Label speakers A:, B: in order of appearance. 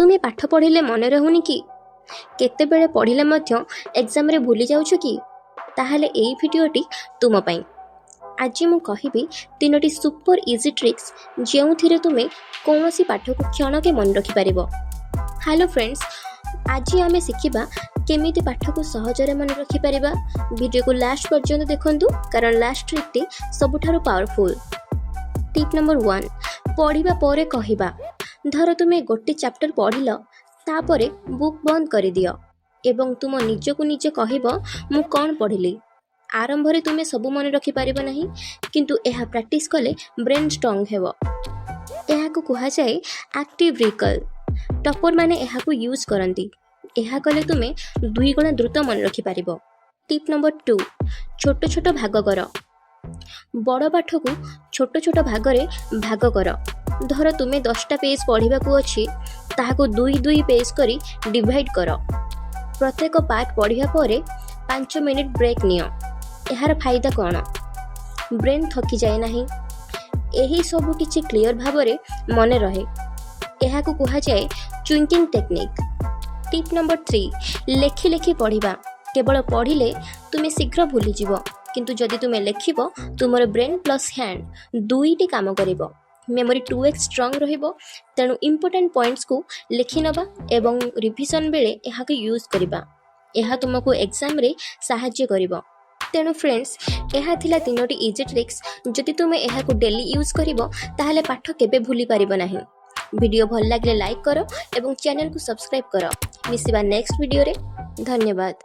A: तुम्हें पाठ पढ़िले मन रहुनी कि केतेबेले पढ़िले मध्य एग्जाम रे भूली जाउछ कि ताहले एई भिडियोटी तुम पई। आज मु कहिबी तीनोटी सुपर इजी ट्रिक्स जेउथिरे तुमे कोनोसी पाठ को क्षण के मन रखि परिबो। हेलो फ्रेंड्स, आज आमे शिखिबा केमिति पाठ को सहजरे मन रखि परिबा। वीडियो को लास्ट पर्यंत देखंतु कारण लास्ट ट्रिकटी सबुठारु पावरफुल। टिप नंबर 1, पढ़िबा परे कहिबा। धर तुमे गोटे चैप्टर पढ़िल तापरे बुक बंद कर दियो एवं तुम निजको निजे कहिबो मु कोन पढ़िली। आरंभ रे तुमे सब मन रखि परिबो नहीं, किंतु एहा प्रैक्टिस कले ब्रेन स्ट्रांग हेबो। एहा को कुहा जाय एक्टिव रिकॉल। टॉपर माने एहा को यूज करंती। एहा कले तुमे 2 गुण द्रुत मन रखि परिबो। टिप नंबर 2, छोट छोट भाग कर। बड़ पाठ को छोट छोट भाग रे भाग कर। धर तुमे 10टा पेज पढ़िबा को अछि ताहाको 2 पेज करी डिवाइड कर। प्रत्येक पार्ट पढ़िया परे 5 मिनिट ब्रेक नियो। एहार फायदा कोन? ब्रेन थकी जाए नहीं, एही सब किछि क्लियर भाबरे मने रहे। एहा को कुहा जाए चुइंकिंग टेक्निक। टिप नंबर 3, लेखि लेखि पढ़िबा। केवल पढ़िले तुमे शीघ्र भूली जिवो, किंतु जदि तुमे लेखिबो तुमर ब्रेन प्लस हैंड दुईटी काम करिवो। मेमोरी 2x स्ट्रांग रहिबो। तेणु इंपोर्टेंट पॉइंट्स को लिखि नबा एवं रिविजन बेले एहा को यूज करिबा। एहा तुमको एग्जाम रे सहाय्य करिवो। तेणु फ्रेंड्स, एहा थिला तीनोटी इजी ट्रिक्स। जदि तुमे एहा को डेली यूज करिवो ताहले पाठ केबे भूली पारिबो नाही। वीडियो भल लागले लाइक करो एवं चैनल को सब्सक्राइब करो। मिसिबा नेक्स्ट वीडियो रे। धन्यवाद।